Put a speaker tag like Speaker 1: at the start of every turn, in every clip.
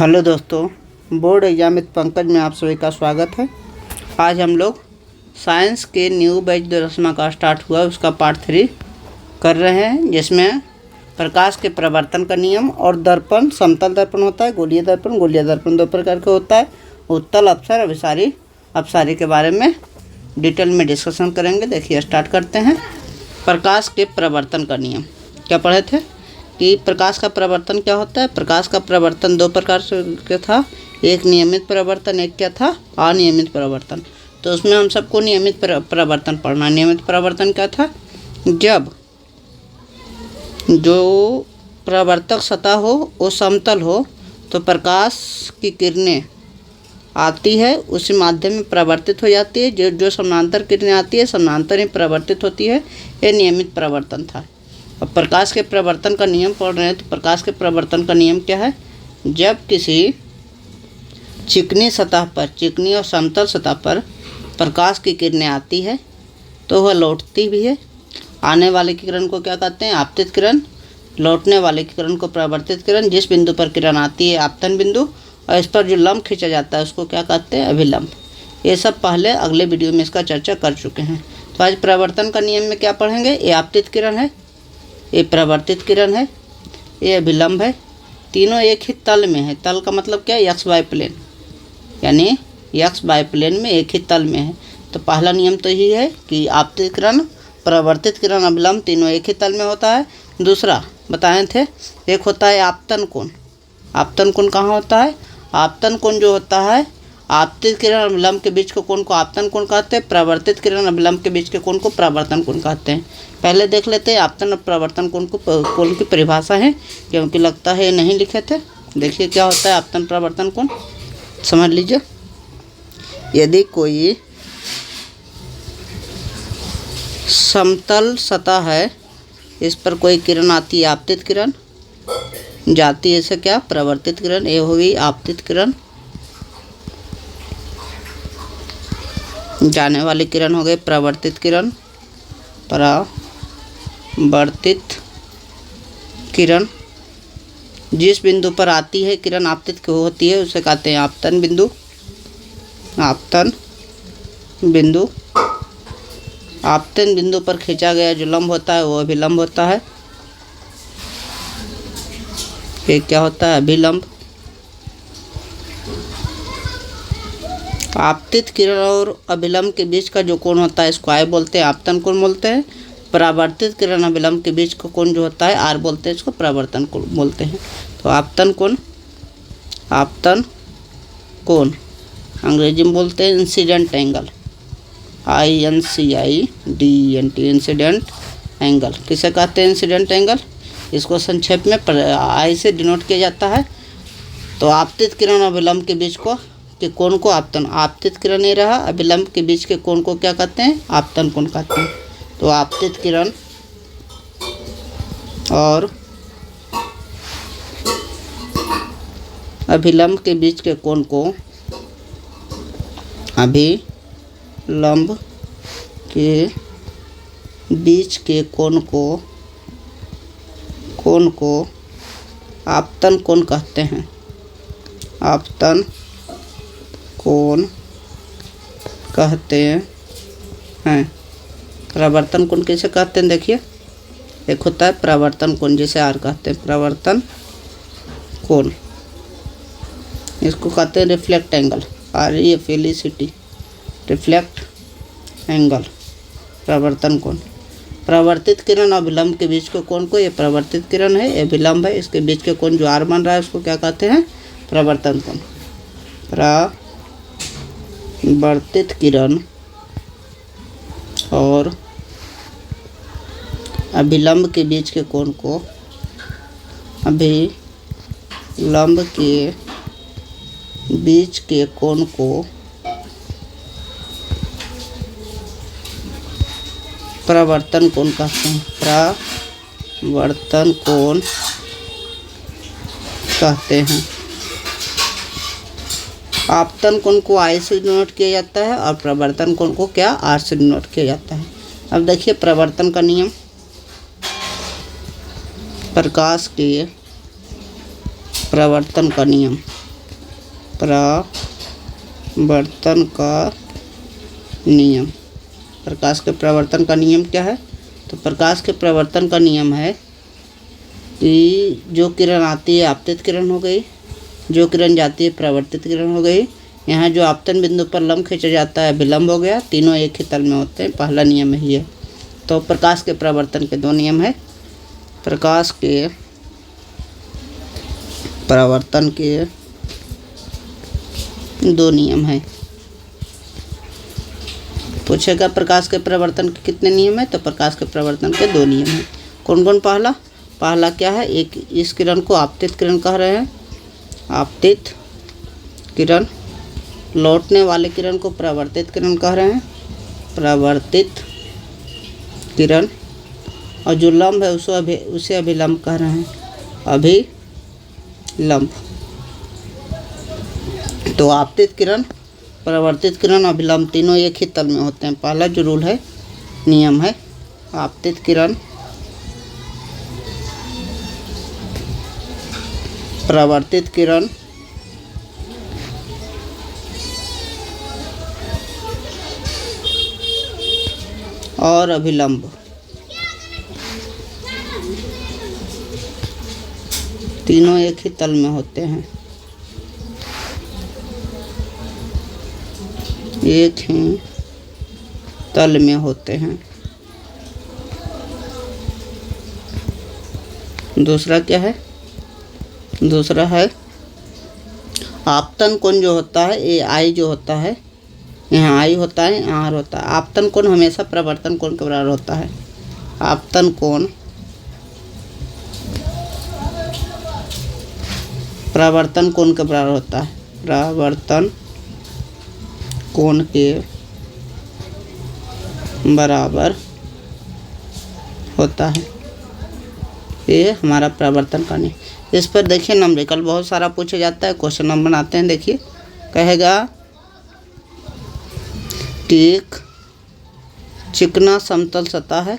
Speaker 1: Hello दोस्तों, board exam with Pankaj में आप सभी का स्वागत है। आज हम लोग साइंस के न्यू बैच जो रचना का स्टार्ट हुआ उसका पार्ट 3 कर रहे हैं, जिसमें प्रकाश के प्रवर्तन का नियम और दर्पण, समतल दर्पण होता है, गोलीय दर्पण दो प्रकार का होता है, उत्तल अपसर, अपसारी के बारे में डिटेल में डिस्कशन करेंगे। देखिए स्टार्ट करते हैं। प्रकाश के प्रवर्तन का नियम क्या पढ़े थे कि प्रकाश का प्रवर्तन क्या होता है। प्रकाश का प्रवर्तन दो प्रकार से के था, एक नियमित प्रवर्तन, एक क्या था, अनियमित प्रवर्तन। तो उसमें हम सबको नियमित प्रवर्तन पढ़ना। नियमित प्रवर्तन क्या था, जब जो प्रवर्तक सतह हो वो समतल हो तो प्रकाश की किरणें आती है, उसी माध्यम में प्रवर्तित हो जाती है। जो समानांतर किरणें आती है समानांतर ही प्रवर्तित होती है, ये नियमित प्रवर्तन था। अब प्रकाश के प्रवर्तन का नियम पढ़ रहे हैं, तो प्रकाश के प्रवर्तन का नियम क्या है, जब किसी चिकनी सतह पर, चिकनी और समतल सतह पर प्रकाश की किरणें आती है तो वह लौटती भी है। आने वाले की किरण को क्या कहते हैं, आपतित किरण। लौटने वाले की किरण को प्रवर्तित किरण। जिस बिंदु पर किरण आती है आपतन बिंदु, और इस पर जो लंब खींचा जाता है उसको क्या कहते हैं, अभिलंब। ये सब पहले अगले वीडियो में इसका चर्चा कर चुके हैं। तो आज प्रवर्तन का नियम में क्या पढ़ेंगे, ये आपतित किरण है, ये प्रवर्तित किरण है, ये अभिलंब है। तीनों एक ही तल में है। तल का मतलब क्या है, एक्स वाई प्लेन, यानी एक्स वाई प्लेन में एक ही तल में है। तो पहला नियम तो यही है कि आपतित किरण, प्रवर्तित किरण, अभिलंब तीनों एक ही तल में होता है। दूसरा बताए थे, एक होता है आपतन कोण। आपतन कोण कहाँ होता है, आपतन कोण जो होता है आपतित किरण अभिलंब के बीच के कोण को आपतन कोण कहते हैं, प्रवर्तित किरण अभिलंब के बीच के कोण को प्रवर्तन कोण कहते हैं। पहले देख लेते हैं आपतन और प्रवर्तन कोण की परिभाषा है, क्योंकि लगता है ये नहीं लिखे थे। देखिए क्या होता है आपतन प्रवर्तन कोण, समझ लीजिए। यदि कोई समतल सतह है, इस पर कोई किरण आती है आपतित किरण, जाती है इसे क्या, प्रवर्तित किरण। ये हुई आपतित किरण। जाने वाली किरण हो गई प्रवर्तित किरण। प्रवर्तित किरण जिस बिंदु पर आती है किरण आपतित होती है उसे कहते हैं आपतन बिंदु। आपतन बिंदु, आपतन बिंदु पर खींचा गया जो लंब होता है वो अभिलंब होता है। ये क्या होता है, अभिलंब। आपतित किरण और अभिलंब के बीच का जो कोण होता है इसको आई बोलते हैं, आपतन कोण बोलते हैं। परावर्तित किरण अभिलंब के बीच का कोण जो होता है आर बोलते हैं, इसको परावर्तन कोण बोलते हैं। तो आपतन कोण, आपतन कोण अंग्रेजी में बोलते हैं incident angle, INCIDENT, incident angle. किसे कहते हैं, इंसिडेंट एंगल। इसको संक्षेप में आई से डिनोट किया जाता है। तो आपतित किरण और अभिलंब के बीच के कोण को आपतन, आपतित किरण नहीं रहा, अभिलंब के बीच के कोण को क्या कहते हैं, आपतन कोण कहते हैं। तो आपतित किरण और अभिलंब के बीच के कोण को, अभिलंब के बीच के कोण को आपतन कोण कहते हैं। आपतन कोण कहते हैं। प्रवर्तन कोण कैसे कहते हैं, देखिए एक होता है प्रवर्तन कोण, जिसे आर कहते हैं, प्रवर्तन कोण। इसको कहते हैं reflect angle, REFLECT, reflect angle, प्रवर्तन कोण। प्रवर्तित किरण और अभिलंब के बीच के कोण को, ये प्रवर्तित किरण है, ये अभिलंब है, इसके बीच के कोण जो आर बन रहा है उसको क्या कहते हैं, प्रवर्तन कोण। प्रवर्तित किरण और अभिलंब के बीच के कोण को, अभिलंब के बीच के कोण को प्रवर्तन कोण कहते हैं, प्रवर्तन कोण कहते हैं। आपतन कोण को आई से डिनोट किया जाता है और प्रवर्तन कोण को क्या, आर से डिनोट किया जाता है। अब देखिए प्रवर्तन का नियम, प्रकाश के प्रवर्तन का नियम। परावर्तन का नियम। प्रकाश के परावर्तन का नियम क्या है? तो प्रकाश के परावर्तन का नियम है कि जो किरण आती है आपतित किरण हो गई, जो किरण जाती है परावर्तित किरण हो गई। यहाँ जो आपतन बिंदु पर लंब खींचा जाता है विलंब हो गया। तीनों एक ही तल में होते हैं, पहला नियम यही है। तो प्रकाश के परावर्तन के दो नियम है। प्रकाश के परावर्तन के दो नियम है। पूछेगा प्रकाश के परावर्तन के कितने नियम है? तो प्रकाश के परावर्तन के दो नियम है। कौन कौन? पहला क्या है? एक इस किरण को आपतित किरण कह रहे हैं, आपतित किरण। लौटने वाले किरण को परावर्तित किरण कह रहे हैं, परावर्तित किरण। और जो लंब है उसे अभिलंब कह रहे हैं, अभिलंब। तो आपतित किरण, परावर्तित किरण, अभिलंब तीनों एक ही तल में होते हैं। पहला जो रूल है, नियम है, आपतित किरण, परावर्तित किरण और अभिलंब तीनों एक ही तल में होते हैं, एक ही तल में होते हैं। दूसरा क्या है? दूसरा है आपतन कोण जो होता है, ये आई जो होता है, यहाँ आई होता है, यहाँ आर होता है। आपतन कोण हमेशा प्रवर्तन कोण के बराबर होता है। आपतन कोण प्रवर्तन कोण के बराबर होता है, प्रवर्तन कोण के बराबर होता है। ये हमारा प्रवर्तन का नियम। इस पर देखिए नंबरिकल बहुत सारा पूछा जाता है। क्वेश्चन हम बनाते हैं। देखिए कहेगा कि एक चिकना समतल सतह है,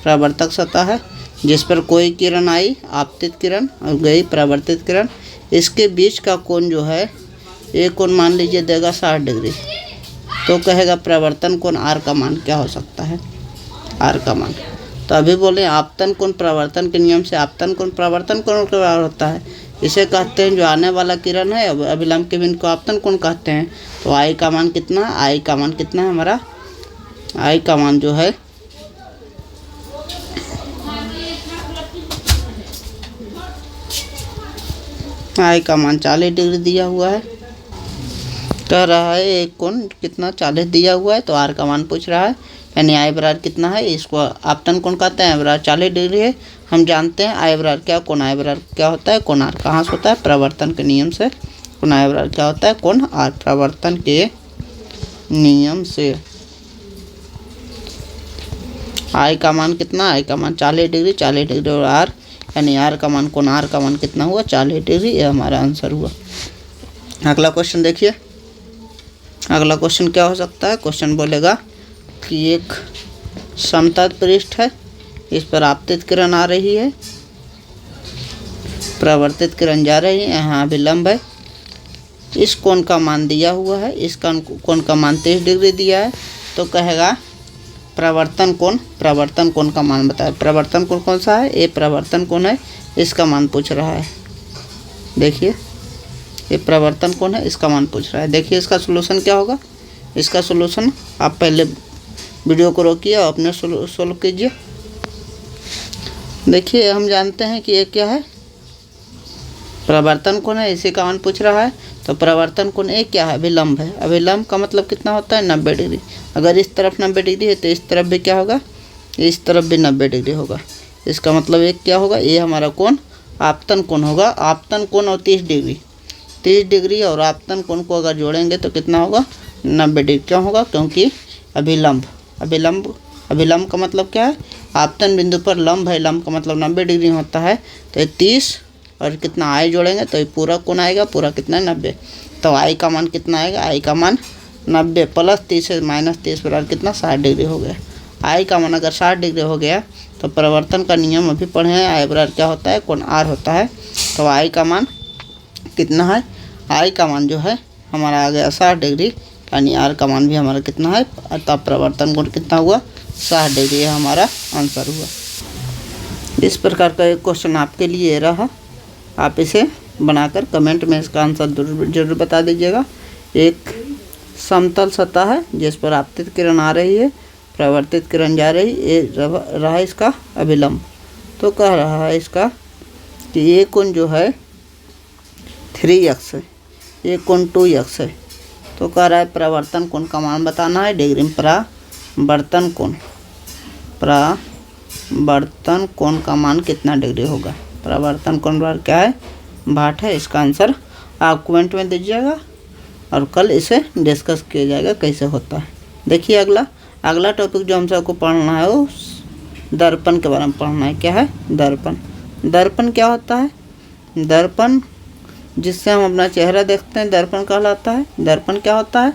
Speaker 1: परावर्तक सतह है, जिस पर कोई किरण आई, आपतित किरण, और गई परावर्तित किरण। इसके बीच का कोण जो है, एक कोण मान लीजिए देगा 60 डिग्री। तो कहेगा परावर्तन कोण आर का मान क्या हो सकता है? आर का मान। तो अभी बोले आपतन कोण परावर्तन के नियम से आपतन कोण परावर्तन कोण के बराबर होता है। इसे कहते हैं जो आने वाला किरण है, अभिलंब के बिंदु को आपतन कोण कहते हैं। तो आई का मान कितना? आई का मान कितना है हमारा? आई का मान जो है आई का मान 40 डिग्री दिया हुआ है। कह रहा है एक कोण कितना 40 दिया हुआ है, तो आर का मान पूछ रहा है। यानी आई बराबर कितना है? इसको आपतन कोण कहते हैं, बराबर 40 डिग्री है। हम जानते हैं आई बराबर क्या, कोण आई बराबर क्या होता है? कोण आर। कहाँ से होता है? प्रवर्तन के नियम से। कोण आई बराबर क्या होता है? कोण आर। प्रवर्तन के नियम से आई का मान कितना? आई का मान 40 डिग्री, 40 डिग्री और आर, यानी आर का मान, कोण आर का मान कितना हुआ? 40 डिग्री। ये हमारा आंसर हुआ। अगला क्वेश्चन देखिए। अगला क्वेश्चन क्या हो सकता है? क्वेश्चन बोलेगा कि एक समतल पृष्ठ है, इस पर आपतित किरण आ रही है, परावर्तित किरण जा रही है, यहाँ अभिलंब है। इस कोण का मान दिया हुआ है, इस कोण का मान 30 डिग्री दिया है। तो कहेगा प्रवर्तन कोण का मान बताए। प्रवर्तन कोण कौन सा है? ये प्रवर्तन कोण है, इसका मान पूछ रहा है। देखिए ये प्रवर्तन कोण है, इसका मान पूछ रहा है। देखिए इसका सोल्यूशन क्या होगा? इसका सोल्यूशन आप पहले वीडियो को रोकिए और अपने सोल्व कीजिए। देखिए हम जानते हैं कि ये क्या है? प्रवर्तन कोण है, इसी का मान पूछ रहा है। तो प्रवर्तन कोण एक क्या है? अभिलंब है। अभिलंब का मतलब कितना होता है? 90 डिग्री। अगर इस तरफ 90 डिग्री है तो इस तरफ भी क्या होगा? इस तरफ भी 90 डिग्री होगा। इसका मतलब एक क्या होगा? ये हमारा कोण आपतन कोण होगा। आपतन कोण और 30 डिग्री और आपतन कोण को अगर जोड़ेंगे तो कितना होगा? 90 डिग्री। क्यों होगा? क्योंकि अभिलंब का मतलब क्या है? आपतन बिंदु पर लंब है, लंब का मतलब 90 डिग्री होता है। तो ये 30 और कितना आई जोड़ेंगे तो ये पूरा कोण आएगा, पूरा कितना? 90। तो आई का मान कितना आएगा? आई का मान 90 प्लस 30 है -30 बराबर कितना? 60 डिग्री हो गया। आई का मान अगर 60 डिग्री हो गया तो परिवर्तन का नियम अभी पढ़े हैं। आई बराबर क्या होता है? कोण आर होता है। तो आई का मान कितना है? आई का मान जो है हमारा आ गया 60 डिग्री, यानी आर का मान भी हमारा कितना है, अतः प्रवर्तन कोण कितना हुआ 60 डिग्री, यह हमारा आंसर हुआ। इस प्रकार का एक क्वेश्चन आपके लिए रहा, आप इसे बनाकर कमेंट में इसका आंसर जरूर बता दीजिएगा। एक समतल सतह है जिस पर आपतित किरण आ रही है, प्रवर्तित किरण जा रही, ये रहा इसका अभिलंब। तो कह रहा है इसका कि ये कोण जो है 3x है, ये कोण 2x है। तो कह रहा है प्रवर्तन कोण का मान बताना है डिग्री में। प्रवर्तन कोण का मान कितना डिग्री होगा, प्रवर्तन कोण बराबर क्या है 62 है। इसका आंसर आप कमेंट में दीजिएगा और कल इसे डिस्कस किया जाएगा कैसे होता है। देखिए अगला टॉपिक जो हम सबको पढ़ना है वो दर्पण के बारे में पढ़ना है। क्या है दर्पण? दर्पण क्या होता है? दर्पण जिससे हम अपना चेहरा देखते हैं दर्पण कहलाता है। दर्पण क्या होता है?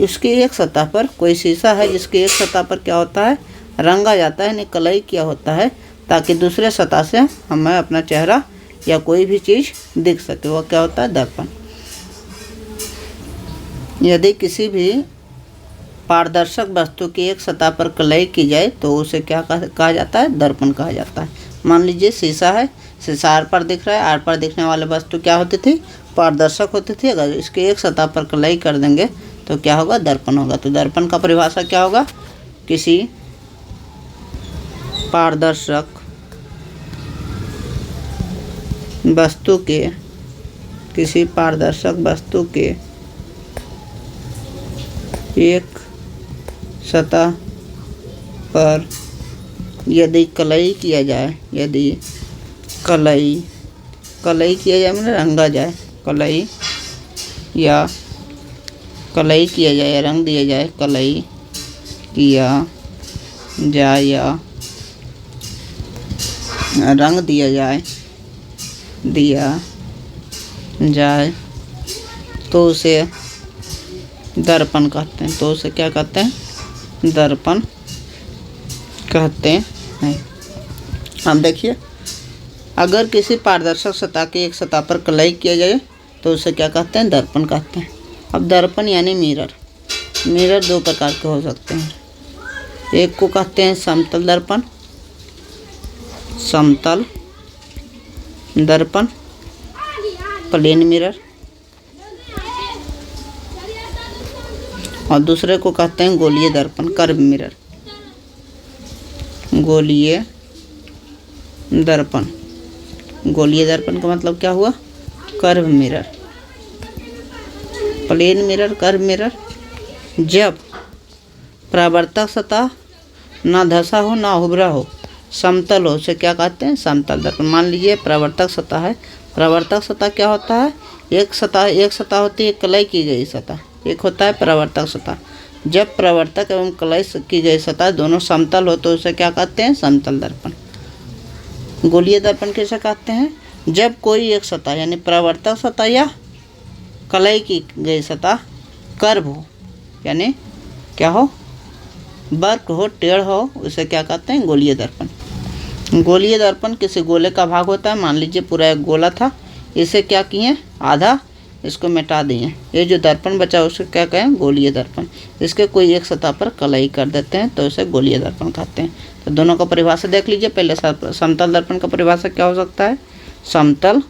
Speaker 1: उसकी एक सतह पर कोई शीशा है जिसकी एक सतह पर क्या होता है रंगा जाता है, यानी कलई किया होता है, ताकि दूसरे सतह से हमें अपना चेहरा या कोई भी चीज़ दिख सके। वो क्या होता है दर्पण। यदि किसी भी पारदर्शक वस्तु की एक सतह पर कलई की जाए तो उसे क्या कहा जाता है दर्पण कहा जाता है। मान लीजिए शीशा है, शीशा आर पर दिख रहा है, आर पर दिखने वाले वस्तु क्या होती थी पारदर्शक होती थी। अगर इसकी एक सतह पर कलई कर देंगे तो क्या होगा दर्पण होगा। तो दर्पण का परिभाषा क्या होगा? किसी पारदर्शक वस्तु के एक सतह पर यदि कलई किया जाए, कलई किया जाए मतलब रंगा जाए, कलई किया जाए या रंग दिया जाए, कलई किया जाए या रंग दिया जाए तो उसे दर्पण कहते हैं। तो उसे क्या कहते हैं? दर्पण कहते हैं। हम देखिए अगर किसी पारदर्शक सतह की एक सतह पर कलई किया जाए तो उसे क्या कहते हैं दर्पण कहते हैं। अब दर्पण यानी मिरर दो प्रकार के हो सकते हैं। एक को कहते हैं समतल दर्पण प्लेन मिरर, और दूसरे को कहते हैं गोलीय दर्पण कर्व मिरर। गोलीय दर्पण का मतलब क्या हुआ curve mirror. Plane mirror, curve mirror जब परावर्तक सतह ना धंसा हो ना उभरा हो, समतल हो, उसे क्या कहते हैं समतल दर्पण। मान लीजिए परावर्तक सतह है, परावर्तक सतह क्या होता है एक सतह होती है कलई की गई सतह, एक होता है परावर्तक सतह। जब परावर्तक एवं कलई की गई सतह दोनों समतल हो तो उसे क्या कहते हैं समतल दर्पण। गोलीय दर्पण कैसे कहते हैं? जब कोई एक सतह यानी परावर्तक सतह या कलई की गई सतह कर्व हो, यानी क्या हो वक्र हो, टेढ़ हो, उसे क्या कहते हैं गोलीय दर्पण। गोलीय दर्पण किसी गोले का भाग होता है। मान लीजिए पूरा एक गोला था, इसे क्या किए आधा इसको मिटा दिए, ये जो दर्पण बचा उसको क्या कहें गोलीय दर्पण। इसके कोई एक सतह पर कलई कर देते हैं तो इसे गोलीय दर्पण कहते हैं। तो दोनों का परिभाषा देख लीजिए। पहले समतल दर्पण का परिभाषा क्या हो सकता है? समतल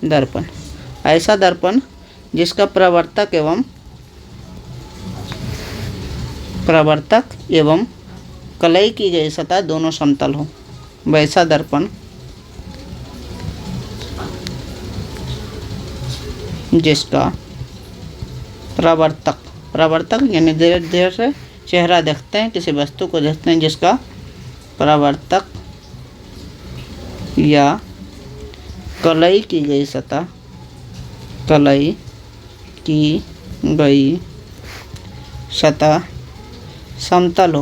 Speaker 1: दर्पण ऐसा दर्पण जिसका परावर्तक एवं कलई की गई सतह दोनों समतल हो, वैसा दर्पण जिसका परावर्तक यानी देर से चेहरा देखते हैं, किसी वस्तु को देखते हैं जिसका परावर्तक या कलई की गई सतह समतल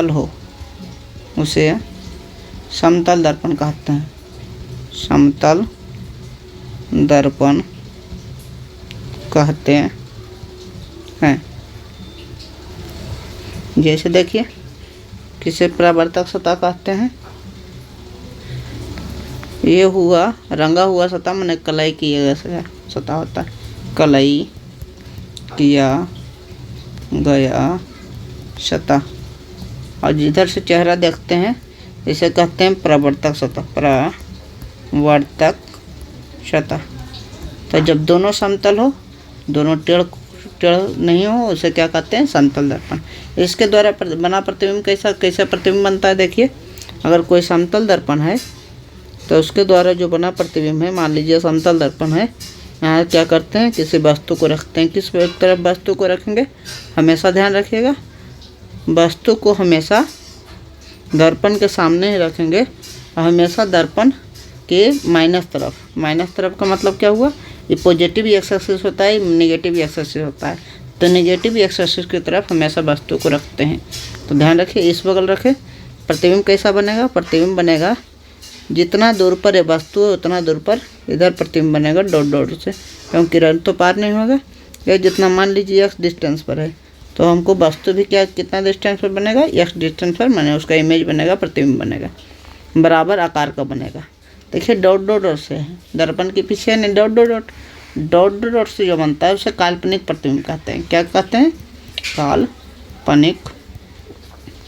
Speaker 1: हो उसे समतल दर्पण कहते हैं। समतल दर्पण कहते हैं। जैसे देखिए किसे परावर्तक सतह कहते हैं, ये हुआ रंगा हुआ सतह, मैंने कलई किया गया सतह होता है, कलई किया गया सतह। और जिधर से चेहरा देखते हैं इसे कहते हैं प्रवर्तक सतह, प्रवर्तक सतह। तो जब दोनों समतल हो, दोनों टेढ़ नहीं हो, उसे क्या कहते हैं? समतल दर्पण। इसके द्वारा बना प्रतिबिंब कैसा प्रतिबिंब बनता है? देखिए, अगर कोई समतल दर्पण है तो उसके द्वारा जो बना प्रतिबिंब है, मान लीजिए समतल दर्पण है, यहाँ क्या करते हैं? किसी वस्तु को रखते हैं। किस तरफ वस्तु को रखेंगे? हमेशा ध्यान रखिएगा, वस्तु को हमेशा दर्पण के सामने ही रखेंगे और हमेशा दर्पण के माइनस तरफ का मतलब क्या हुआ? ये पॉजिटिव एक्स एक्सिस होता है, नेगेटिव एक्स एक्सिस होता है। तो नेगेटिव एक्स एक्सिस की तरफ हमेशा वस्तु को रखते हैं। तो ध्यान रखिए, इस बगल रखें। प्रतिबिंब कैसा बनेगा? प्रतिबिंब बनेगा जितना दूर पर है वस्तु है उतना दूर पर इधर प्रतिबिंब बनेगा डॉट से, क्योंकि किरण तो पार नहीं होगा। या जितना मान लीजिए एक्स डिस्टेंस पर है तो हमको वस्तु भी कितना डिस्टेंस पर बनेगा? एक्स डिस्टेंस पर, माने उसका इमेज बनेगा, प्रतिबिंब बनेगा, बराबर आकार का बनेगा। देखिए डॉट से है, दर्पण के पीछे नहीं, डॉट से जो बनता है उसे काल्पनिक प्रतिबिंब कहते हैं। क्या कहते हैं? काल्पनिक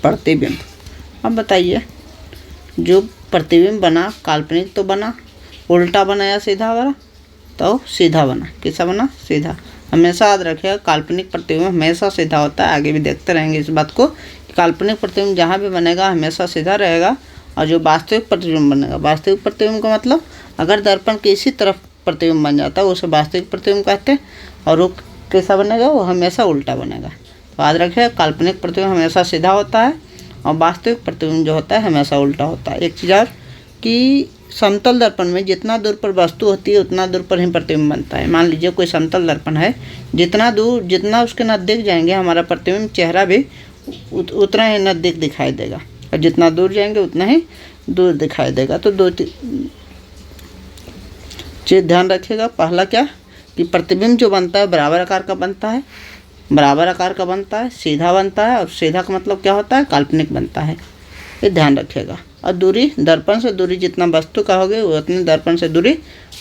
Speaker 1: प्रतिबिंब। अब बताइए, जो प्रतिबिंब बना काल्पनिक तो बना, उल्टा बना या सीधा बना? तो सीधा बना। कैसा बना? सीधा। हमेशा याद रखिएगा, काल्पनिक प्रतिबिंब हमेशा सीधा होता है। आगे भी देखते रहेंगे इस बात को कि काल्पनिक प्रतिबिंब जहाँ भी बनेगा हमेशा सीधा रहेगा। और जो वास्तविक प्रतिबिंब बनेगा, वास्तविक प्रतिबिंब का मतलब अगर दर्पण के इसी तरफ प्रतिबिंब बन जाता है उसे वास्तविक प्रतिबिंब कहते हैं। और वो कैसा बनेगा? वो हमेशा उल्टा बनेगा। तो याद रखिए, काल्पनिक प्रतिबिंब हमेशा सीधा होता है और वास्तविक प्रतिबिंब जो होता है हमेशा उल्टा होता है। एक चीज़ और कि समतल दर्पण में जितना दूर पर वस्तु होती है उतना दूर पर ही प्रतिबिंब बनता है। मान लीजिए कोई समतल दर्पण है, जितना उसके नज़दीक जाएंगे हमारा प्रतिबिंब चेहरा भी उतना ही नज़दीक दिखाई देगा, और जितना दूर जाएंगे उतना ही दूर दिखाई देगा। तो दो चीज़ ध्यान रखिएगा। पहला क्या कि प्रतिबिंब जो बनता है बराबर आकार का बनता है, सीधा बनता है, और सीधा का मतलब क्या होता है? काल्पनिक बनता है। ये ध्यान रखिएगा। और दूरी, दर्पण से दूरी जितना वस्तु का होगी उतनी दर्पण से दूरी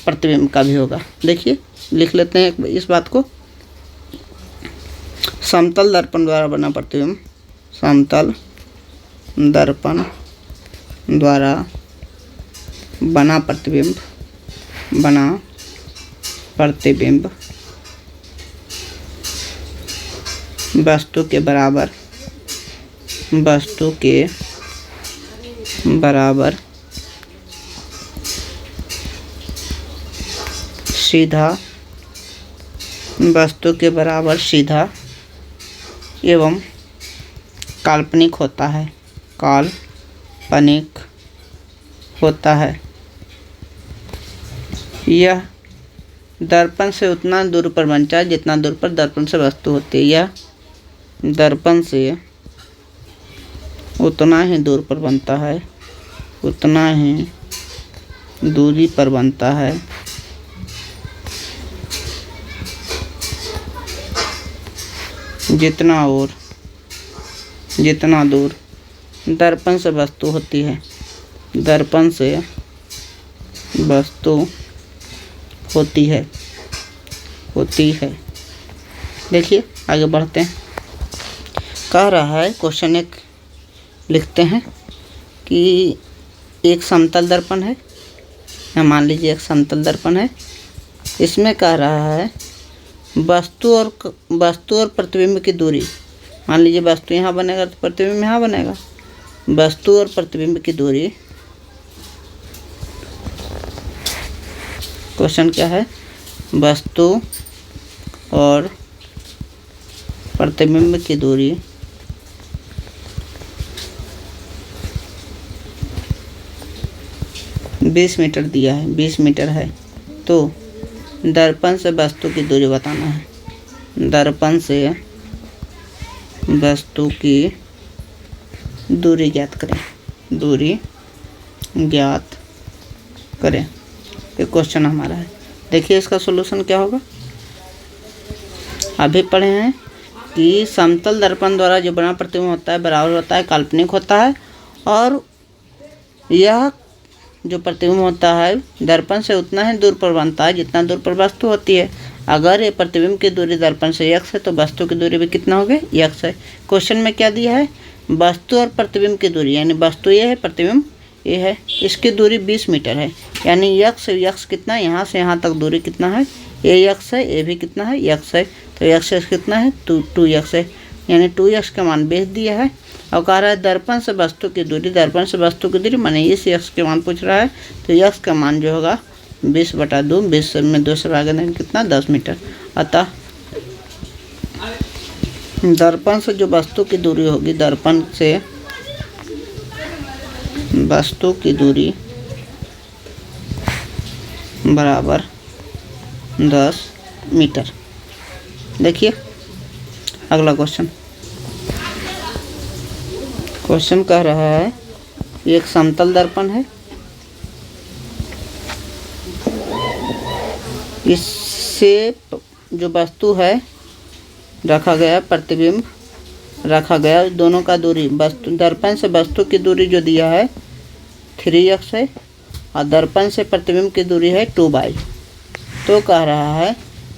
Speaker 1: प्रतिबिंब का भी होगा। देखिए, लिख लेते हैं इस बात को। समतल दर्पण द्वारा बना प्रतिबिंब, समतल दर्पण द्वारा बना प्रतिबिंब वस्तु के बराबर सीधा, वस्तु के बराबर सीधा एवं काल्पनिक होता है। यह दर्पण से उतना दूर पर बनता है जितना दूर पर दर्पण से वस्तु होती है। यह दर्पण से उतना ही दूर पर बनता है, उतना ही दूरी पर बनता है जितना दूर दर्पण से वस्तु होती है, दर्पण से वस्तु होती है। देखिए आगे बढ़ते हैं। कह रहा है, क्वेश्चन एक लिखते हैं कि एक समतल दर्पण है, मान लीजिए एक समतल दर्पण है। इसमें कह रहा है वस्तु और प्रतिबिंब की दूरी। मान लीजिए वस्तु यहाँ बनेगा तो प्रतिबिंब यहाँ बनेगा। वस्तु और प्रतिबिंब की दूरी, क्वेश्चन क्या है? वस्तु और प्रतिबिंब की दूरी बीस मीटर दिया है, 20 मीटर है। तो दर्पण से वस्तु की दूरी बताना है। दर्पण से वस्तु की दूरी ज्ञात करें। ये क्वेश्चन हमारा है। देखिए इसका सॉल्यूशन क्या होगा। अभी पढ़े हैं कि समतल दर्पण द्वारा जो बना प्रतिबिंब होता है बराबर होता है, काल्पनिक होता है, और यह जो प्रतिबिंब होता है दर्पण से उतना ही दूर पर बनता है जितना दूर पर वस्तु होती है। अगर ये प्रतिबिंब की दूरी दर्पण से x है तो वस्तु की दूरी भी कितना हो गया, x है। क्वेश्चन में क्या दिया है, वस्तु और प्रतिबिंब की दूरी, यानी वस्तु ये है, प्रतिबिंब ये है, इसकी दूरी 20 मीटर है। यानी x कितना है, यहाँ से यहाँ तक दूरी कितना है, ये x है, ये भी कितना है, x है। तो x कितना है, 2x है, यानी 2x का मान 20 दिया है। और कह रहा है दर्पण से वस्तु की दूरी, दर्पण से वस्तु की दूरी माने इस x के मान पूछ रहा है, तो x का मान जो होगा 20/2, 20 में 2 से भाग देंगे कितना, 10 मीटर। अतः दर्पण से जो वस्तु की दूरी होगी, दर्पण से वस्तु की दूरी बराबर 10 मीटर। देखिए अगला क्वेश्चन कह रहा है एक समतल दर्पण है, इससे जो वस्तु है रखा गया, प्रतिबिंब रखा गया, दोनों का दूरी, वस्तु दर्पण से वस्तु की दूरी जो दिया है 3x है और दर्पण से प्रतिबिंब की दूरी है 2y। तो कह रहा है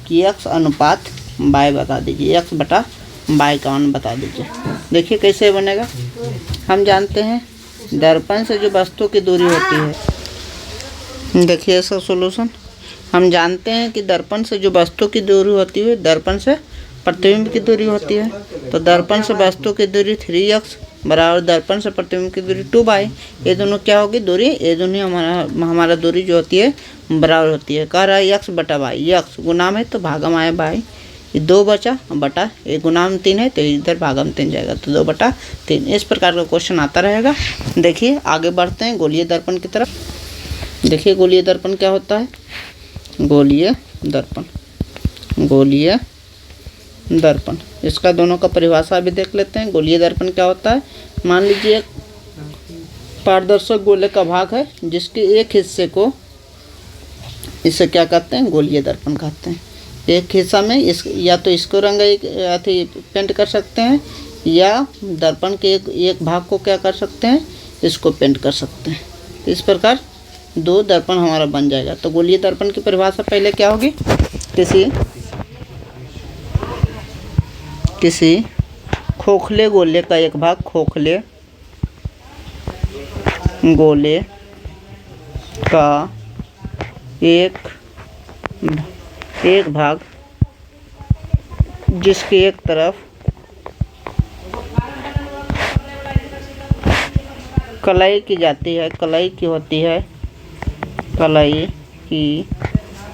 Speaker 1: कि x अनुपात y बता दीजिए, x/y का मान बता दीजिए। देखिए कैसे बनेगा, हम जानते हैं दर्पण से जो वस्तु की दूरी होती है, देखिए इसका सॉल्यूशन, हम जानते हैं कि दर्पण से जो वस्तु की दूरी होती है दर्पण से प्रतिबिंब की दूरी होती है। तो दर्पण से वस्तु की दूरी 3x बराबर दर्पण से प्रतिबिंब की दूरी 2y। ये दोनों क्या होगी दूरी, ये दोनों हमारा दूरी जो होती है बराबर होती है। कह रहा है x/y, x गुना में तो भागम आया बाई, ये 2 बचा बटा, ये गुना में 3 है तो इधर भागम 3 जाएगा, तो 2/3। इस प्रकार का क्वेश्चन आता रहेगा। देखिए आगे बढ़ते हैं गोलीय दर्पण की तरफ। देखिए गोलीय दर्पण क्या होता है, गोलीय दर्पण इसका दोनों का परिभाषा भी देख लेते हैं। गोलीय दर्पण क्या होता है, मान लीजिए एक पारदर्शक गोले का भाग है जिसके एक हिस्से को, इसे क्या कहते हैं, गोलीय दर्पण कहते हैं। एक हिस्सा में इस या तो इसको रंग पेंट कर सकते हैं या दर्पण के एक भाग को क्या कर सकते हैं, इसको पेंट कर सकते हैं। इस प्रकार 2 दर्पण हमारा बन जाएगा। तो गोलीय दर्पण की परिभाषा पहले क्या होगी, किसी खोखले गोले का एक भाग, खोखले गोले का एक भाग जिसके एक तरफ कलाई की जाती है, कलाई की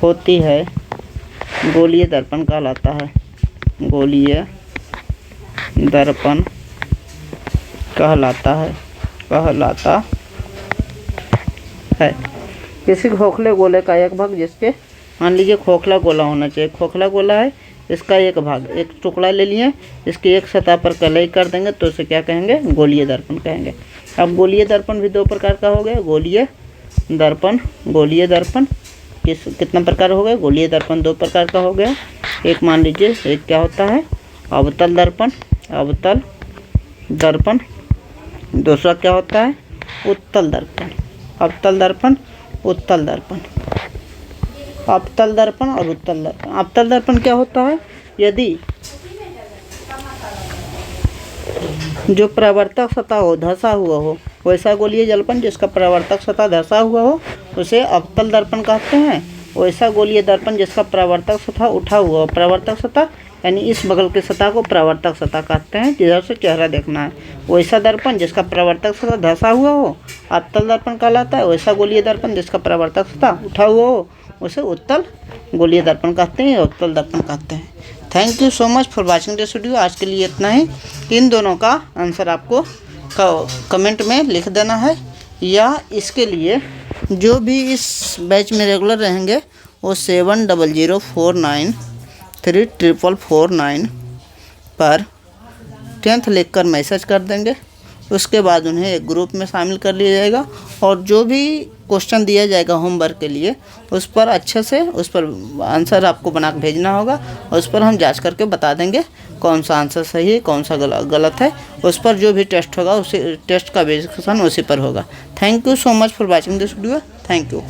Speaker 1: होती है, गोलीय दर्पण कहलाता है, गोलीय दर्पण कहलाता है। किसी खोखले गोले का एक भाग जिसके, मान लीजिए खोखला गोला होना चाहिए, खोखला गोला है, इसका एक भाग, एक टुकड़ा ले लिए, इसकी एक सतह पर कलाई कर देंगे तो इसे क्या कहेंगे, गोलीय दर्पण कहेंगे। अब गोलीय दर्पण भी 2 प्रकार का हो गया, गोलीय दर्पण कितना प्रकार हो गया, गोलीय दर्पण 2 प्रकार का हो गया। एक मान लीजिए एक क्या होता है, अवतल दर्पण, दूसरा क्या होता है, उत्तल दर्पण, अवतल दर्पण और उत्तल दर्पण। अवतल दर्पण क्या होता है, यदि जो प्रवर्तक सतह हो धंसा हुआ हो, वैसा गोलीय दर्पण जिसका प्रवर्तक सतह धंसा हुआ हो उसे अवतल दर्पण कहते हैं। वैसा गोलीय दर्पण जिसका प्रवर्तक सतह उठा हुआ हो, प्रवर्तक सतह यानी इस बगल की सतह को प्रवर्तक सतह कहते हैं, जिधर से चेहरा देखना है। वैसा दर्पण जिसका प्रवर्तक सतह धंसा हुआ हो अवतल दर्पण कहलाता है। वैसा गोलीय दर्पण जिसका प्रवर्तक सतह उठा हुआ हो उसे उत्तल गोलीय दर्पण कहते हैं, उत्तल दर्पण कहते हैं। Thank you so much for watching this video. आज के लिए इतना ही। इन दोनों का आंसर आपको कमेंट में लिख देना है, या इसके लिए जो भी इस बैच में रेगुलर रहेंगे वो 7004934449 पर 10th लिखकर मैसेज कर देंगे। उसके बाद उन्हें एक ग्रुप में शामिल कर लिया जाएगा और जो भी क्वेश्चन दिया जाएगा होमवर्क के लिए उस पर अच्छे से उस पर आंसर आपको बना के भेजना होगा और उस पर हम जांच करके बता देंगे कौन सा आंसर सही है, कौन सा गलत है। उस पर जो भी टेस्ट होगा, उसी टेस्ट का बेसिस क्वेश्चन उसी पर होगा। Thank you so much for watching this video. Thank you.